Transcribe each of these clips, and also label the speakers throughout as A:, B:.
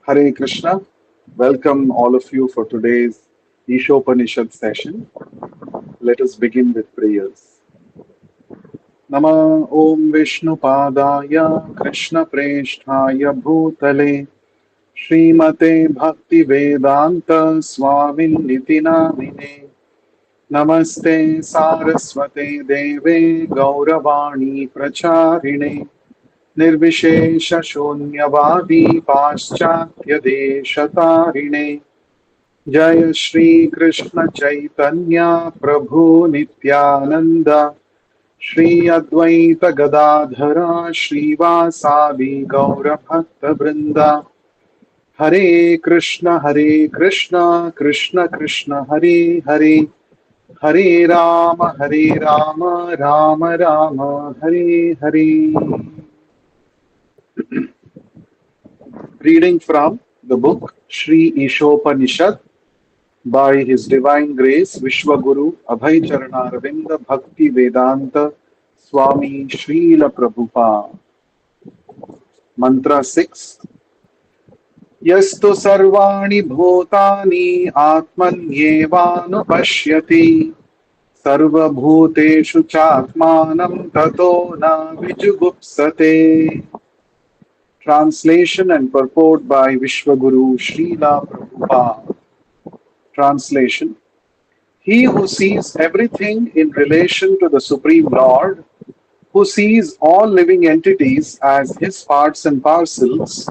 A: Hare Krishna. Welcome all of you for today's Ishopanishad session. Let us begin with prayers. Nama Om Vishnu Padaya Krishna Presthaya Bhutale Srimate Bhakti Vedanta Swamin Niti Namine Namaste Saraswate Deve Gauravani Pracharine निर्विशेष शून्यवादी पाश्चात्य देशतारिणे जय श्री कृष्ण चैतन्य प्रभु नित्यानंद श्री अद्वैत गदाधर श्रीवासादि गौर भक्त वृंदा हरे Krishna Krishna Krishna Hare Hare Hare Ram Ram Ram Hare Hare. Reading from the book Sri Ishopanishad by His Divine Grace Vishwaguru Abhay Charanaravinda Bhakti Vedanta Swami Srila Prabhupada. Mantra 6. Yastu sarvani bhutani atmanyevānupashyati sarva bhuteshu chatmanam tato na vijugupsate. Translation and purport by Vishwaguru Srila Prabhupada. Translation. He who sees everything in relation to the Supreme Lord, who sees all living entities as his parts and parcels,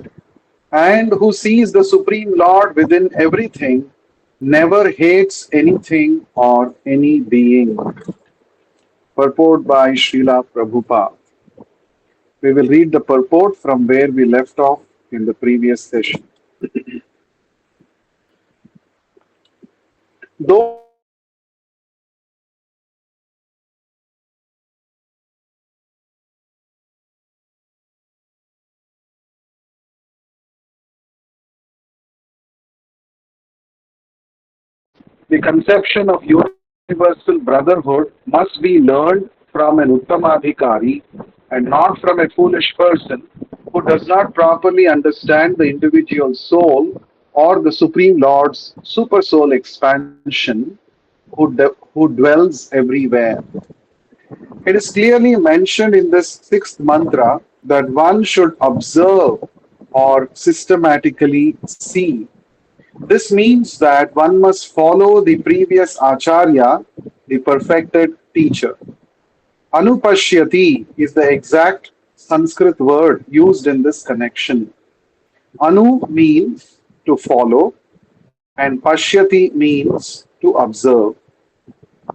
A: and who sees the Supreme Lord within everything, never hates anything or any being. Purport by Srila Prabhupada. We will read the purport from where we left off in the previous session. Though the Lord himself is omnipresent and omnipotent, he himself the conception of universal brotherhood must be learned from an Uttamadhikari and not from a foolish person who does not properly understand the individual soul or the Supreme Lord's supersoul expansion who dwells everywhere. It is clearly mentioned in this sixth mantra that one should observe or systematically see. This means that one must follow the previous acharya, the perfected teacher. Anupashyati is the exact Sanskrit word used in this connection. Anu means to follow and pashyati means to observe.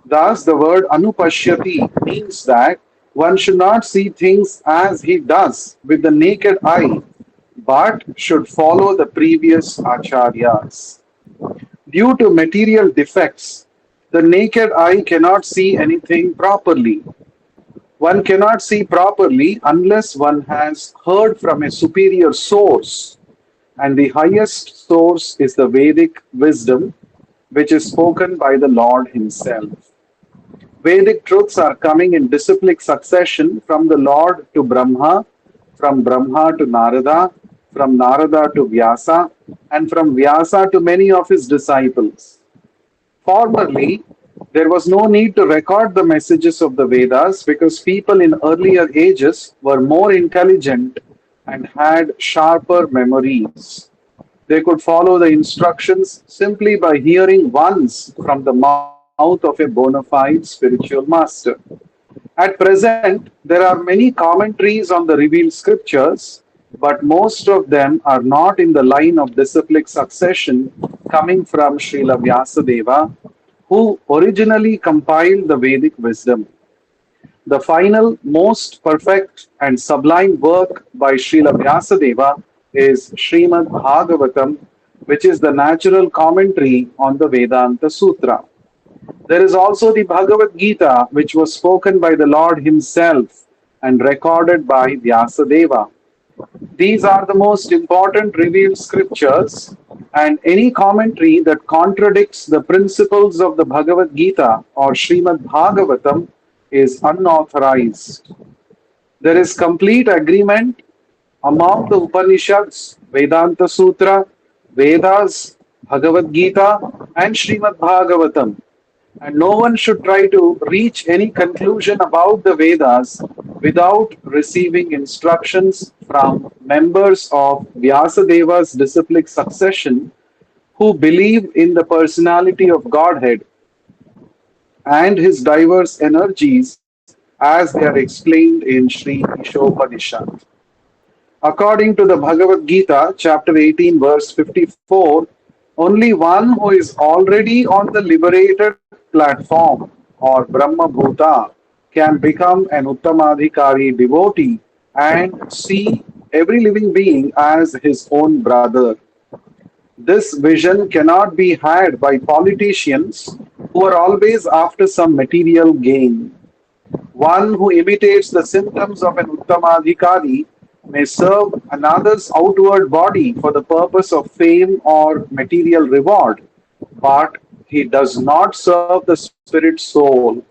A: Thus, the word anupashyati means that one should not see things as he does with the naked eye, but should follow the previous acharyas. Due to material defects, the naked eye cannot see anything properly. One cannot see properly unless one has heard from a superior source, and the highest source is the Vedic wisdom, which is spoken by the Lord Himself. Vedic truths are coming in disciplic succession from the Lord to Brahma, from Brahma to Narada, from Narada to Vyasa, and from Vyasa to many of his disciples. Formerly, there was no need to record the messages of the Vedas because people in earlier ages were more intelligent and had sharper memories. They could follow the instructions simply by hearing once from the mouth of a bona fide spiritual master. At present, there are many commentaries on the revealed scriptures, but most of them are not in the line of disciplic succession coming from Srila Vyasadeva, who originally compiled the Vedic wisdom. The final, most perfect and sublime work by Srila Vyasadeva is Srimad Bhagavatam, which is the natural commentary on the Vedanta Sutra. There is also the Bhagavad Gita, which was spoken by the Lord Himself and recorded by Vyasadeva. These are the most important revealed scriptures, and any commentary that contradicts the principles of the Bhagavad Gita or Srimad Bhagavatam is unauthorized. There is complete agreement among the Upanishads Vedanta Sutra, Vedas, Bhagavad Gita, and Srimad Bhagavatam. And no one should try to reach any conclusion about the Vedas without receiving instructions from members of Vyasadeva's disciplic succession who believe in the personality of Godhead and his diverse energies as they are explained in Sri Ishopanishad. According to the Bhagavad Gita, chapter 18, verse 54, only one who is already on the liberated platform or Brahma Bhuta can become an Uttamadhikari devotee and see every living being as his own brother. This vision cannot be had by politicians who are always after some material gain. One who imitates the symptoms of an Uttamadhikari may serve another's outward body for the purpose of fame or material reward, but he does not serve the spirit soul.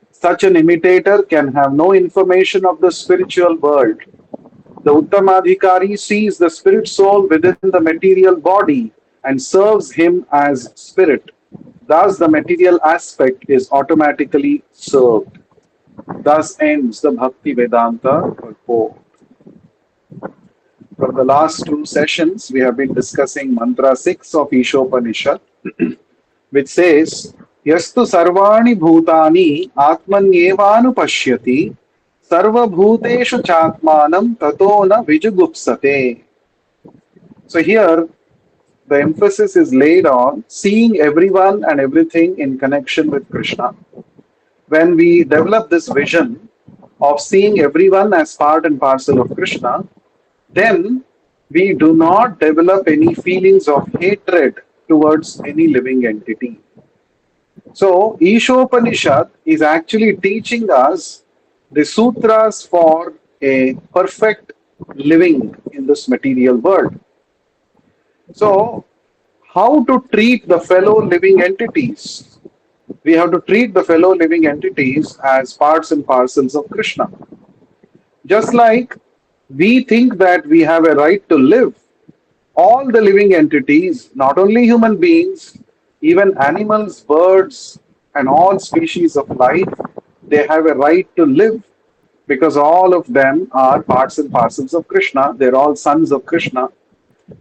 A: Such an imitator can have no information of the spiritual world. The Uttamadhikari sees the spirit soul within the material body and serves him as spirit. Thus, the material aspect is automatically served. Thus ends the Bhakti Vedanta purport. From the last two sessions, we have been discussing Mantra 6 of Ishopanishad, which says, Yastu Sarvani Bhutani Atmanyevanu Pashyati Sarva Bhuteshu Chatmanam Tatona Vijugupsate. So here, the emphasis is laid on seeing everyone and everything in connection with Krishna. When we develop this vision of seeing everyone as part and parcel of Krishna, then we do not develop any feelings of hatred towards any living entity. So, Ishopanishad is actually teaching us the sutras for a perfect living in this material world. So, how to treat the fellow living entities? We have to treat the fellow living entities as parts and parcels of Krishna. Just like we think that we have a right to live, all the living entities, not only human beings, even animals, birds, and all species of life, they have a right to live because all of them are parts and parcels of Krishna. They're all sons of Krishna.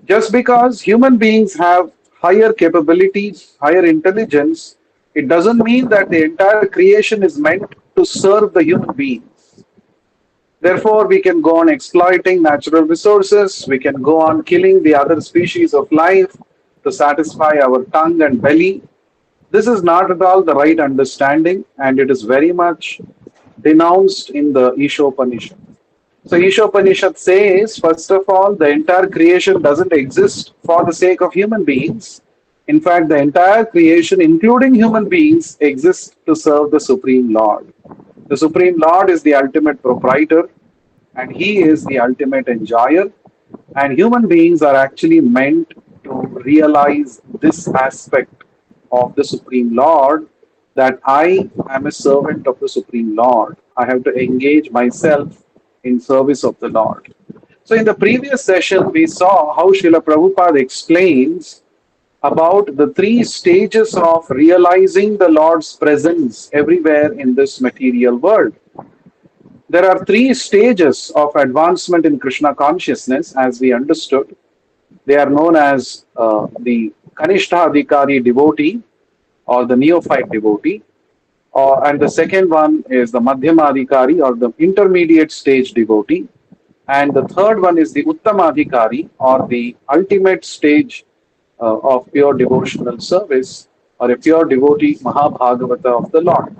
A: Just because human beings have higher capabilities, higher intelligence, it doesn't mean that the entire creation is meant to serve the human beings. Therefore, we can go on exploiting natural resources, we can go on killing the other species of life to satisfy our tongue and belly. This is not at all the right understanding, and it is very much denounced in the Ishopanishad. So Ishopanishad says, first of all, the entire creation doesn't exist for the sake of human beings. In fact, the entire creation, including human beings, exists to serve the Supreme Lord. The Supreme Lord is the ultimate proprietor, and He is the ultimate enjoyer. And human beings are actually meant to realize this aspect of the Supreme Lord, that I am a servant of the Supreme Lord. I have to engage myself in service of the Lord. So in the previous session, we saw how Srila Prabhupada explains about the three stages of realizing the Lord's presence everywhere in this material world. There are three stages of advancement in Krishna consciousness, as we understood. They are known as the Kanishtha devotee or the neophyte devotee. And the second one is the Madhyamadhikari or the intermediate stage devotee. And the third one is the Uttamadhikari or the ultimate stage of pure devotional service or a pure devotee Mahabhagavata of the Lord.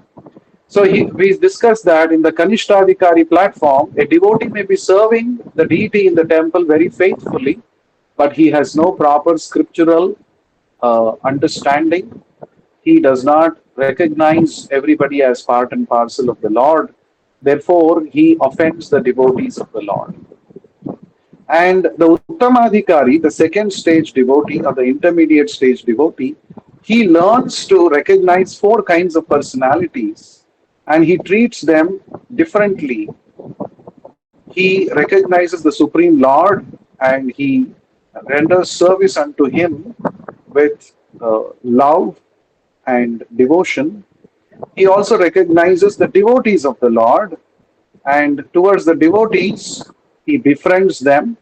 A: So we discussed that in the Kanishtadhikari platform, a devotee may be serving the deity in the temple very faithfully, but he has no proper scriptural understanding. He does not recognize everybody as part and parcel of the Lord. Therefore, he offends the devotees of the Lord. And the Uttamadhikari, the second stage devotee or the intermediate stage devotee, he learns to recognize four kinds of personalities and he treats them differently. He recognizes the Supreme Lord and he renders service unto him with love and devotion. He also recognizes the devotees of the Lord, and towards the devotees, he befriends them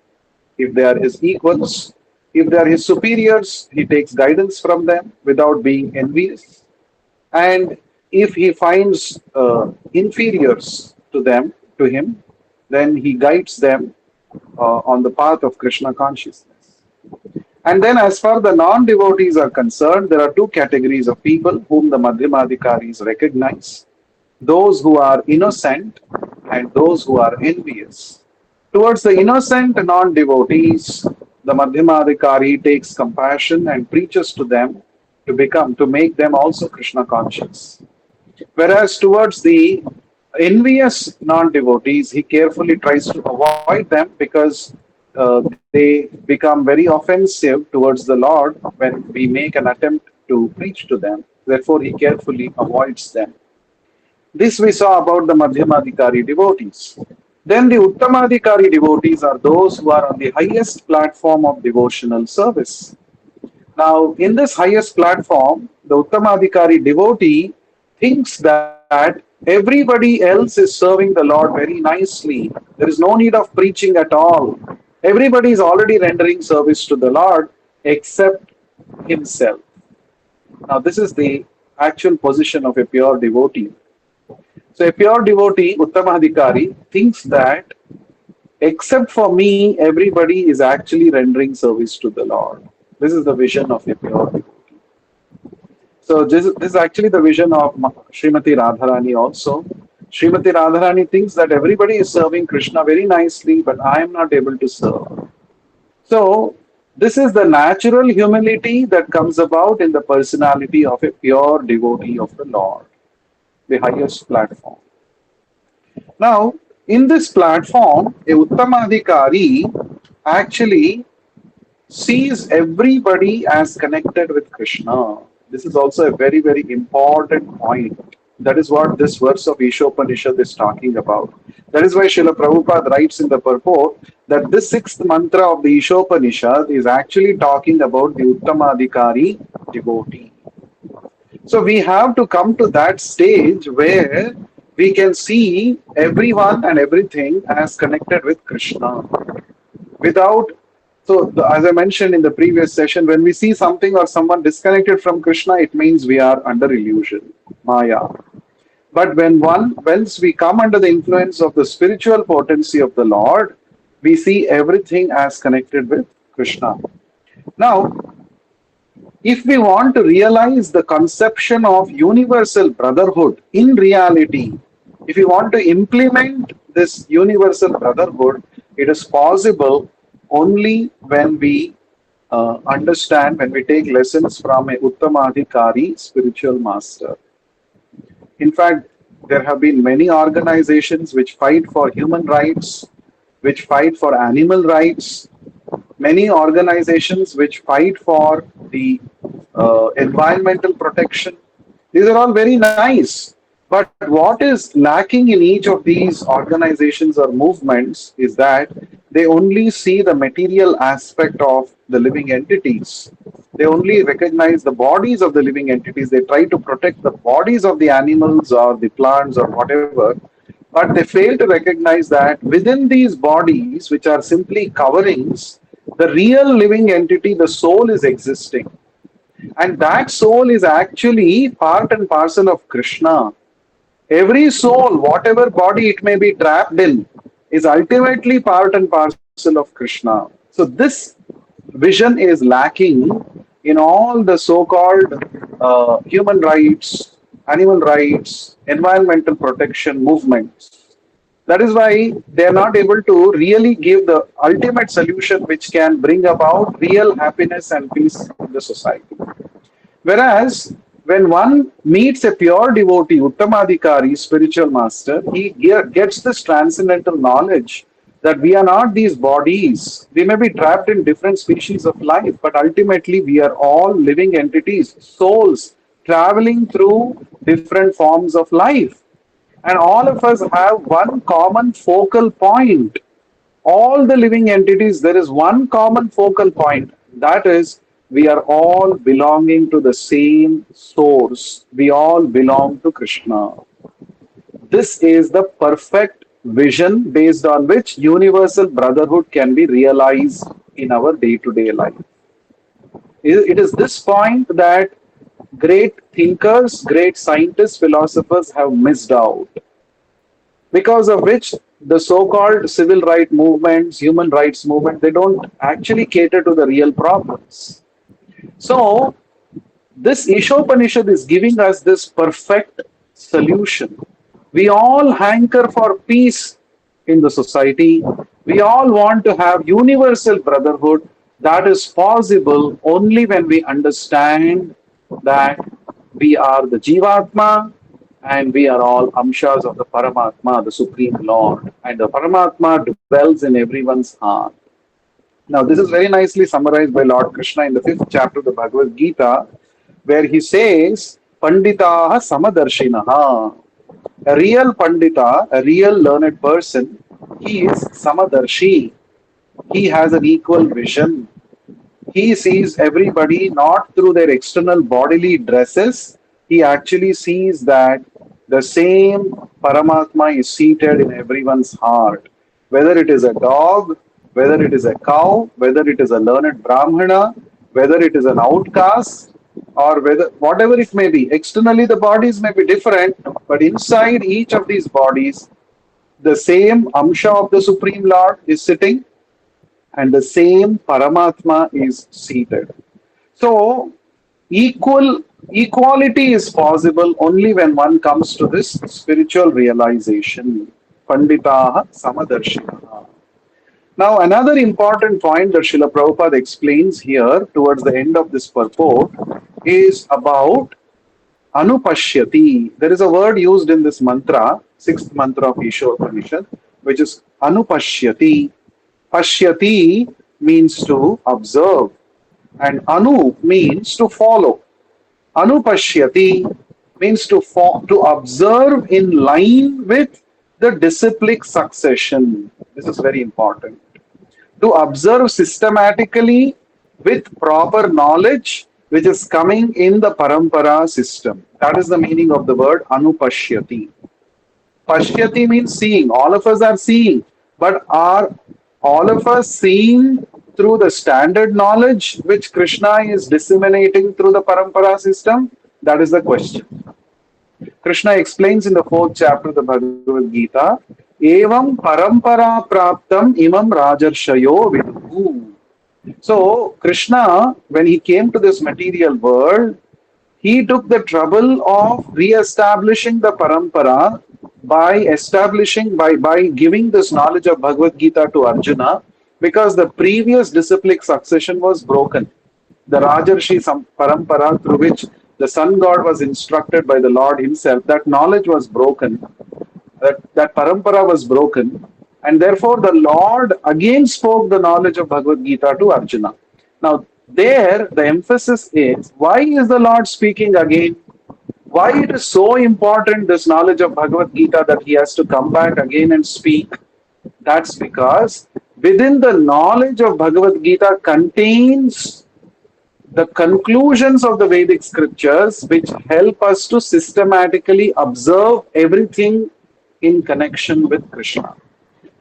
A: if they are his equals. If they are his superiors, he takes guidance from them without being envious. And if he finds inferiors to them, to him, then he guides them on the path of Krishna consciousness. And then, as far the non devotees are concerned, there are two categories of people whom the Madhyamadhikaris recognize: those who are innocent and those who are envious. Towards the innocent non devotees, the Madhyamadhikari takes compassion and preaches to them to make them also Krishna conscious. Whereas towards the envious non devotees, he carefully tries to avoid them because they become very offensive towards the Lord when we make an attempt to preach to them. Therefore, he carefully avoids them. This we saw about the Madhyamadhikari devotees. Then the Uttamadhikari devotees are those who are on the highest platform of devotional service. Now, in this highest platform, the Uttamadhikari devotee thinks that everybody else is serving the Lord very nicely. There is no need of preaching at all. Everybody is already rendering service to the Lord except himself. Now, this is the actual position of a pure devotee. So, a pure devotee, Uttamadhikari, thinks that except for me, everybody is actually rendering service to the Lord. This is the vision of a pure devotee. So this is actually the vision of Srimati Radharani also. Srimati Radharani thinks that everybody is serving Krishna very nicely, but I am not able to serve. So this is the natural humility that comes about in the personality of a pure devotee of the Lord, the highest platform. Now, in this platform, a Uttamadhikari actually sees everybody as connected with Krishna. This is also a very, very important point. That is what this verse of Isopanishad is talking about. That is why Srila Prabhupada writes in the purport that this sixth mantra of the Isopanishad is actually talking about the Uttamadhikari devotee. So we have to come to that stage where we can see everyone and everything as connected with Krishna. Without, as I mentioned in the previous session, when we see something or someone disconnected from Krishna, it means we are under illusion, Maya. But once we come under the influence of the spiritual potency of the Lord, we see everything as connected with Krishna. Now, if we want to realize the conception of universal brotherhood in reality, if we want to implement this universal brotherhood, it is possible only when we understand, when we take lessons from a Uttamadhikari spiritual master. In fact, there have been many organizations which fight for human rights, which fight for animal rights, many organizations which fight for the environmental protection. These are all very nice. But what is lacking in each of these organizations or movements is that they only see the material aspect of the living entities. They only recognize the bodies of the living entities. They try to protect the bodies of the animals or the plants or whatever, but they fail to recognize that within these bodies, which are simply coverings, the real living entity, the soul, is existing. And that soul is actually part and parcel of Krishna. Every soul, whatever body it may be trapped in, is ultimately part and parcel of Krishna. So this vision is lacking in all the so-called human rights, animal rights, environmental protection movements. That is why they are not able to really give the ultimate solution which can bring about real happiness and peace in the society. Whereas when one meets a pure devotee, Uttamadhikari, spiritual master, he gets this transcendental knowledge that we are not these bodies. We may be trapped in different species of life, but ultimately we are all living entities, souls traveling through different forms of life. And all of us have one common focal point. All the living entities, there is one common focal point. That is, we are all belonging to the same source. We all belong to Krishna. This is the perfect vision based on which universal brotherhood can be realized in our day to day life. It is this point that great thinkers, great scientists, philosophers have missed out, because of which the so-called civil rights movements, human rights movement, they don't actually cater to the real problems. So this Ishopanishad is giving us this perfect solution. We all hanker for peace in the society. We all want to have universal brotherhood. That is possible only when we understand that we are the Jivatma and we are all Amshas of the Paramatma, the Supreme Lord. And the Paramatma dwells in everyone's heart. Now, this is very nicely summarized by Lord Krishna in the fifth chapter of the Bhagavad Gita, where he says, Panditaha Samadarshinaha. A real Pandita, a real learned person, he is Samadarshi. He has an equal vision. He sees everybody not through their external bodily dresses. He actually sees that the same Paramatma is seated in everyone's heart. Whether it is a dog, whether it is a cow, whether it is a learned Brahmana, whether it is an outcast, or whether whatever it may be. Externally, the bodies may be different, but inside each of these bodies, the same Amsha of the Supreme Lord is sitting and the same Paramatma is seated. So, equality is possible only when one comes to this spiritual realization. Panditaha Samadarshinaha. Now, another important point that Srila Prabhupada explains here towards the end of this purport is about Anupashyati. There is a word used in this mantra, sixth mantra of Ishopanishad, which is Anupashyati. Pashyati means to observe, and Anu means to follow. Anupashyati means to observe in line with the disciplic succession. This is very important. To observe systematically with proper knowledge which is coming in the parampara system. That is the meaning of the word Anupashyati. Pashyati means seeing. All of us are seeing. But are all of us seeing through the standard knowledge which Krishna is disseminating through the parampara system? That is the question. Krishna explains in the fourth chapter of the Bhagavad Gita, Evam parampara praptam imam rajarshayo viduhu. So, Krishna, when he came to this material world, he took the trouble of re-establishing the parampara by giving this knowledge of Bhagavad Gita to Arjuna, because the previous disciplic succession was broken. The Rajarshi parampara through which the sun god was instructed by the Lord himself, that knowledge was broken, that parampara was broken, and therefore the Lord again spoke the knowledge of Bhagavad Gita to Arjuna. Now, there the emphasis is, why is the Lord speaking again? Why it is so important, this knowledge of Bhagavad Gita, that he has to come back again and speak? That's because within the knowledge of Bhagavad Gita contains the conclusions of the Vedic scriptures, which help us to systematically observe everything in connection with Krishna.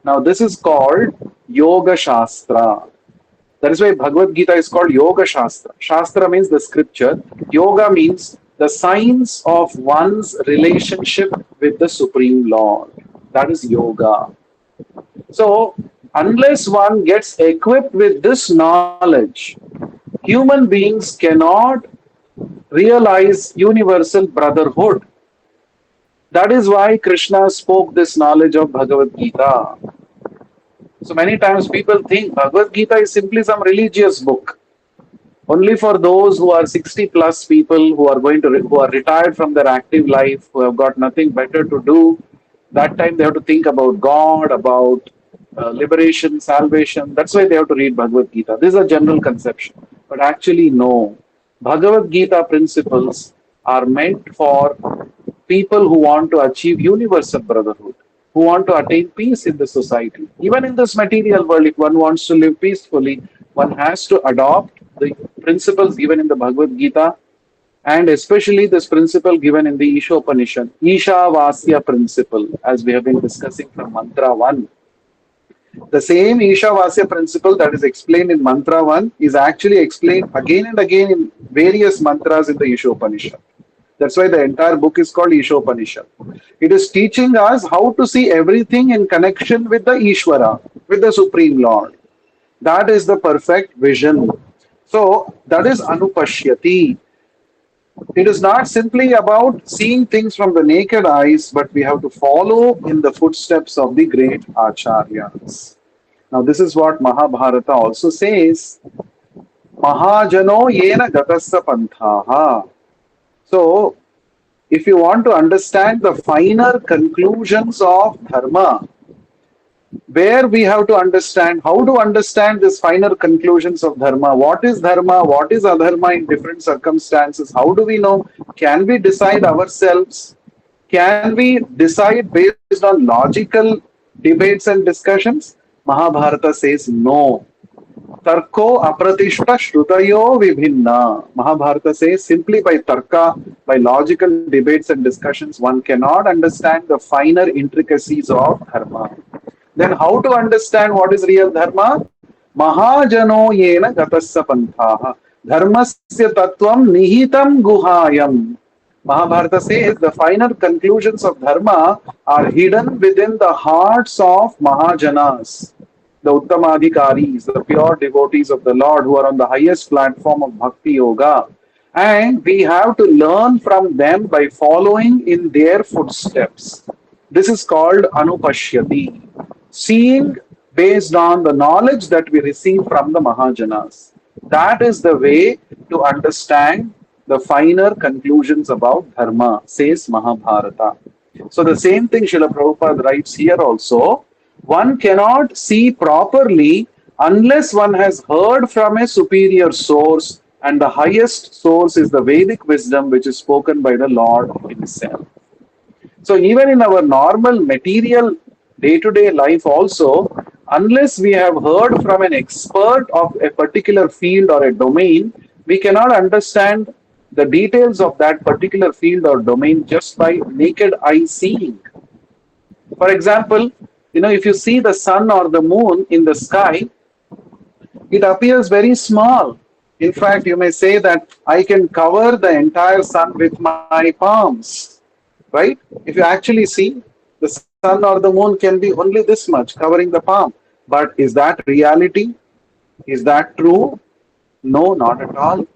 A: Now, this is called Yoga Shastra. That is why Bhagavad Gita is called Yoga Shastra. Shastra means the scripture. Yoga means the science of one's relationship with the Supreme Lord. That is yoga. So, unless one gets equipped with this knowledge, human beings cannot realize universal brotherhood. That is why Krishna spoke this knowledge of Bhagavad Gita. So many times people think Bhagavad Gita is simply some religious book. Only for those who are 60 plus people who are who are retired from their active life, who have got nothing better to do. That time they have to think about God, about liberation, salvation. That's why they have to read Bhagavad Gita. This is a general conception. But actually, no. Bhagavad Gita principles are meant for people who want to achieve universal brotherhood. who want to attain peace in the society. Even in this material world, if one wants to live peacefully, one has to adopt the principles given in the Bhagavad Gita, and especially this principle given in the Ishopanishad, Isha Vasya principle, as we have been discussing from Mantra 1. The same Ishavasya principle that is explained in Mantra 1 is actually explained again and again in various mantras in the Ishopanishad. That's why the entire book is called Ishopanishad. It is teaching us how to see everything in connection with the Ishvara, with the Supreme Lord. That is the perfect vision. So that is Anupashyati. It is not simply about seeing things from the naked eyes, but we have to follow in the footsteps of the great acharyas. Now, this is what Mahabharata also says. Mahajano yena gatassa panthaha. So, if you want to understand the finer conclusions of dharma, where we have to understand how to understand this finer conclusions of dharma, what is dharma, what is adharma in different circumstances, how do we know, can we decide ourselves, can we decide based on logical debates and discussions? Mahabharata says no. Tarko apratishta shrutayo vibhinna. Mahabharata says simply by tarka, by logical debates and discussions, one cannot understand the finer intricacies of dharma. Then how to understand what is real dharma? Mahajano yena gatasya panthaha. Dharmasya tattvam nihitam guhayam. Mahabharata says the finer conclusions of dharma are hidden within the hearts of Mahajanas, the Uttamadhikaris, the pure devotees of the Lord who are on the highest platform of Bhakti Yoga. And we have to learn from them by following in their footsteps. This is called Anupashyati, seeing based on the knowledge that we receive from the Mahajanas. That is the way to understand the finer conclusions about dharma, says Mahabharata. So the same thing Srila Prabhupada writes here also. One cannot see properly unless one has heard from a superior source, and the highest source is the Vedic wisdom which is spoken by the Lord Himself. So even in our normal material day-to-day life also, unless we have heard from an expert of a particular field or a domain, we cannot understand the details of that particular field or domain just by naked eye seeing. For example, if you see the sun or the moon in the sky, it appears very small. In fact, you may say that I can cover the entire sun with my palms, right? If you actually see, the sun or the moon can be only this much, covering the palm. But is that reality? Is that true? No, not at all.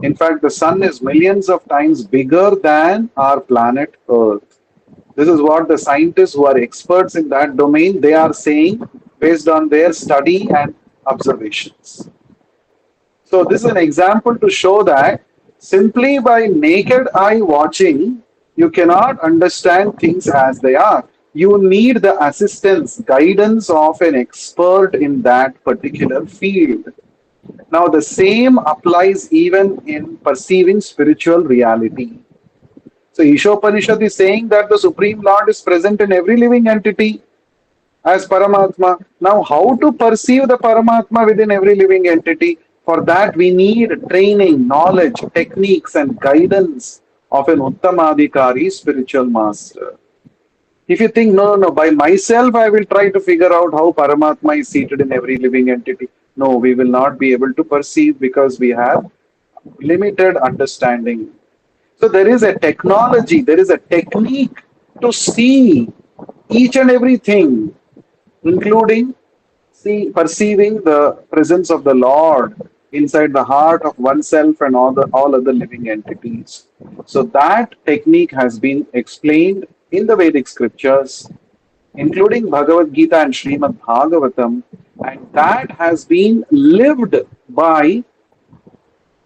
A: In fact, the sun is millions of times bigger than our planet Earth. This is what the scientists who are experts in that domain, they are saying based on their study and observations. So this is an example to show that simply by naked eye watching, you cannot understand things as they are. You need the assistance, guidance of an expert in that particular field. Now the same applies even in perceiving spiritual reality. So Ishopanishad is saying that the Supreme Lord is present in every living entity as Paramatma. Now how to perceive the Paramatma within every living entity? For that we need training, knowledge, techniques and guidance of an Uttamadhikari spiritual master. If you think, no, by myself I will try to figure out how Paramatma is seated in every living entity. No, we will not be able to perceive because we have limited understanding. So there is a technology, there is a technique to see each and everything, including perceiving the presence of the Lord inside the heart of oneself and all other living entities. So that technique has been explained in the Vedic scriptures, including Bhagavad Gita and Srimad Bhagavatam, and that has been lived by,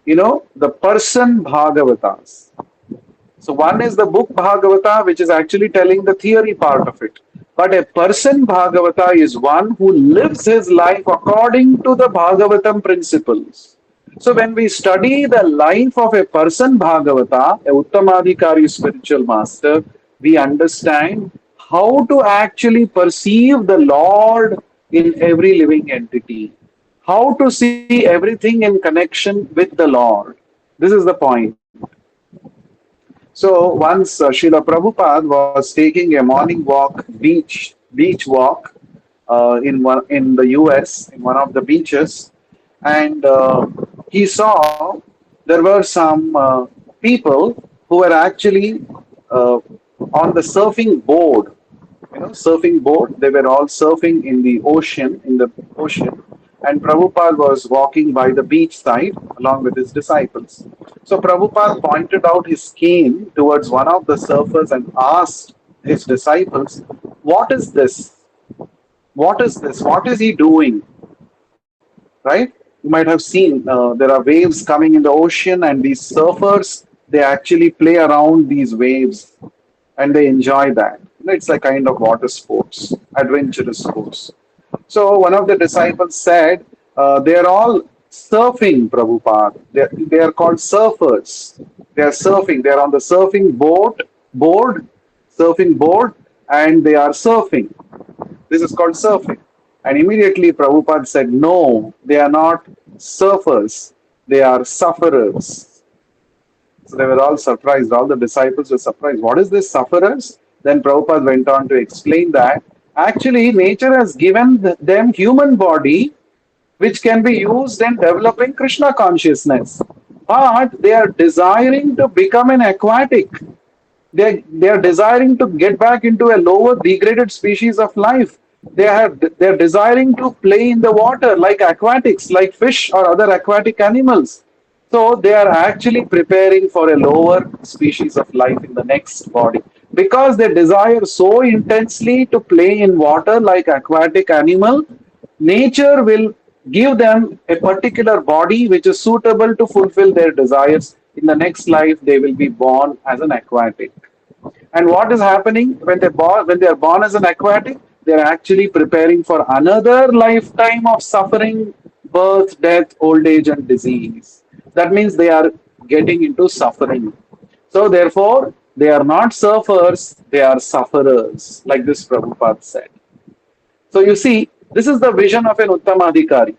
A: the person Bhagavatas. So one is the book Bhagavata, which is actually telling the theory part of it. But a person Bhagavata is one who lives his life according to the Bhagavatam principles. So when we study the life of a person Bhagavata, a Uttamadhikari spiritual master, we understand how to actually perceive the Lord in every living entity, how to see everything in connection with the Lord. This is the point. So once Srila Prabhupada was taking a morning walk, beach walk in the US, in one of the beaches, and he saw there were some people who were actually uh, on the surfing board, surfing board. They were all surfing in the ocean, and Prabhupada was walking by the beach side along with his disciples. So Prabhupada pointed out his cane towards one of the surfers and asked his disciples, "What is this? What is this? What is he doing?" Right? You might have seen there are waves coming in the ocean, and these surfers, they actually play around these waves and they enjoy that. It's a kind of water sports, adventurous sports. So one of the disciples said, they are all surfing, Prabhupada. They are called surfers. They are surfing. They are on the board, surfing board, and they are surfing. This is called surfing. And immediately Prabhupada said, no, they are not surfers. They are sufferers. So they were all surprised. All the disciples were surprised. What is this sufferers? Then Prabhupada went on to explain that actually nature has given them human body which can be used in developing Krishna consciousness. But they are desiring to become an aquatic. They are desiring to get back into a lower degraded species of life. They are desiring to play in the water like aquatics, like fish or other aquatic animals. So they are actually preparing for a lower species of life in the next body because they desire so intensely to play in water like aquatic animal. Nature will give them a particular body which is suitable to fulfill their desires. In the next life, they will be born as an aquatic. And what is happening when they are born as an aquatic? They are actually preparing for another lifetime of suffering, birth, death, old age, and disease. That means they are getting into suffering. So therefore, they are not surfers; they are sufferers, like this Prabhupada said. So you see, this is the vision of an Uttamadhikari.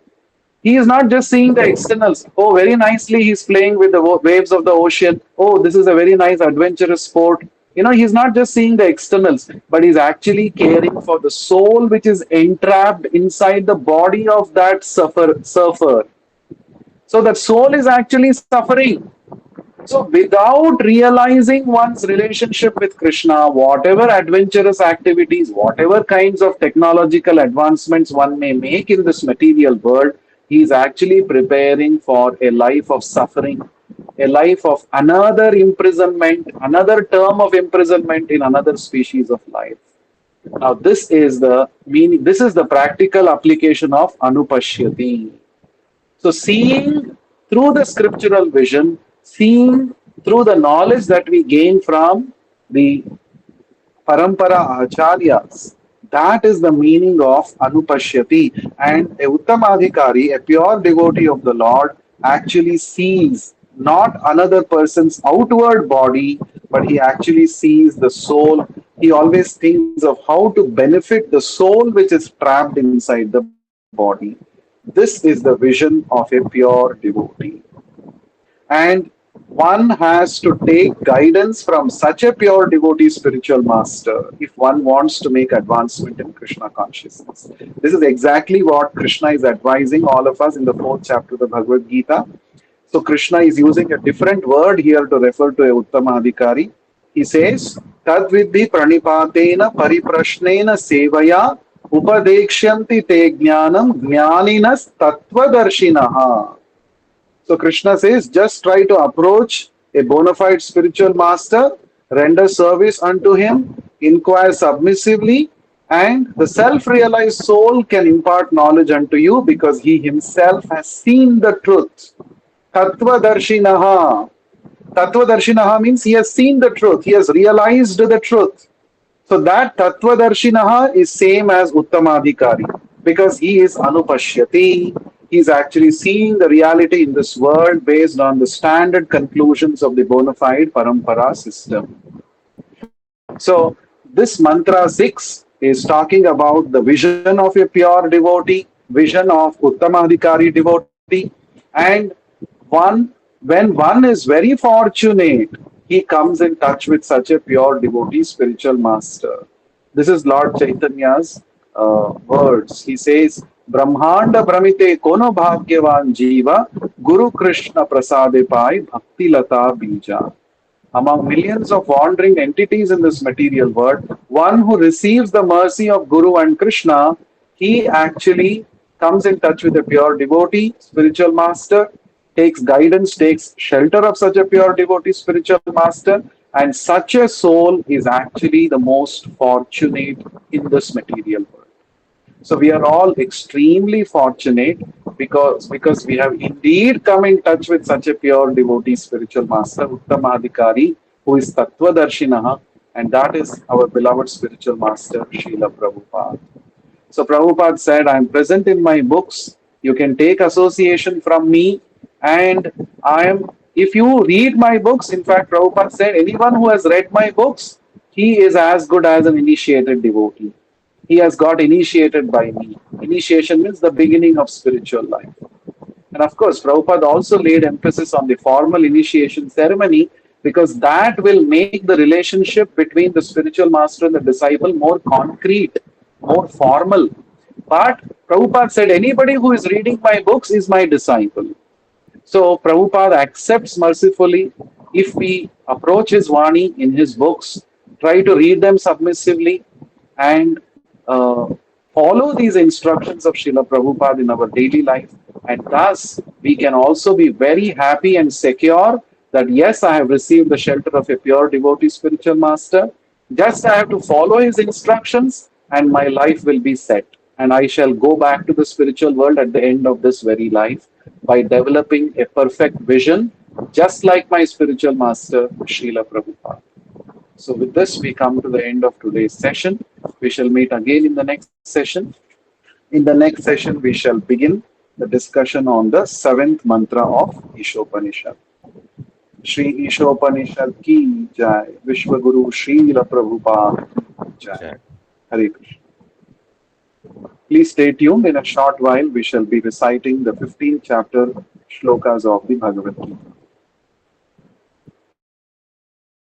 A: He is not just seeing the externals. Oh, very nicely he's playing with the waves of the ocean. Oh, this is a very nice adventurous sport. He's not just seeing the externals, but he's actually caring for the soul which is entrapped inside the body of that surfer. So that soul is actually suffering. So, without realizing one's relationship with Krishna, whatever adventurous activities, whatever kinds of technological advancements one may make in this material world, he is actually preparing for a life of suffering, a life of another imprisonment, another term of imprisonment in another species of life. Now, this is the meaning, this is the practical application of Anupashyati. So, seeing through the scriptural vision, seeing through the knowledge that we gain from the parampara acharyas, that is the meaning of Anupashyati. And a Uttamadhikari, a pure devotee of the Lord, actually sees not another person's outward body, but he actually sees the soul. He always thinks of how to benefit the soul which is trapped inside the body. This is the vision of a pure devotee. And one has to take guidance from such a pure devotee spiritual master if one wants to make advancement in Krishna consciousness. This is exactly what Krishna is advising all of us in the fourth chapter of the Bhagavad Gita. So Krishna is using a different word here to refer to a Uttamadhikari. He says, Tadvidhi pranipatena pariprashnena sevaya upadekshyanti te jnanam jnaninas tattvadarshinaha. So Krishna says, just try to approach a bona fide spiritual master, render service unto him, inquire submissively, and the self-realized soul can impart knowledge unto you because he himself has seen the truth. Tattva darshinaha. Tattva darshinaha means he has seen the truth, he has realized the truth. So that Tattva darshinaha is same as Uttamadhikari because he is Anupashyati. He is actually seeing the reality in this world based on the standard conclusions of the bona fide parampara system. So This mantra 6 is talking about the vision of a pure devotee, vision of Uttamadhikari devotee, and one when one is very fortunate, he comes in touch with such a pure devotee, spiritual master. This is Lord Chaitanya's words. He says, Brahmanda Brahmite Kono Bhagyavan Jiva Guru Krishna Prasade Pai Bhakti Lata Bija. Among millions of wandering entities in this material world, one who receives the mercy of Guru and Krishna, he actually comes in touch with a pure devotee, spiritual master, takes guidance, takes shelter of such a pure devotee, spiritual master, and such a soul is actually the most fortunate in this material world. So we are all extremely fortunate because we have indeed come in touch with such a pure devotee spiritual master, Uttamadhikari, who is Tattvadarshinaha, and that is our beloved spiritual master, Srila Prabhupada. So Prabhupada said, I am present in my books. You can take association from me, and I am. If you read my books, in fact, Prabhupada said, anyone who has read my books, he is as good as an initiated devotee. He has got initiated by me. Initiation means the beginning of spiritual life. And of course, Prabhupada also laid emphasis on the formal initiation ceremony because that will make the relationship between the spiritual master and the disciple more concrete, more formal. But Prabhupada said, anybody who is reading my books is my disciple. So Prabhupada accepts mercifully if we approach his Vani in his books, try to read them submissively, and follow these instructions of Srila Prabhupada in our daily life. And thus, we can also be very happy and secure that yes, I have received the shelter of a pure devotee spiritual master. Just I have to follow his instructions, and my life will be set. And I shall go back to the spiritual world at the end of this very life by developing a perfect vision, just like my spiritual master, Srila Prabhupada. So, with this, we come to the end of today's session. We shall meet again in the next session. In the next session, we shall begin the discussion on the seventh mantra of Ishopanishad. Shri Ishopanishad ki jai, Vishwaguru Srila Prabhupada ki jai.
B: Jai.
A: Hare Krishna. Please stay tuned. In a short while, we shall be reciting the 15th chapter shlokas of the Bhagavad Gita.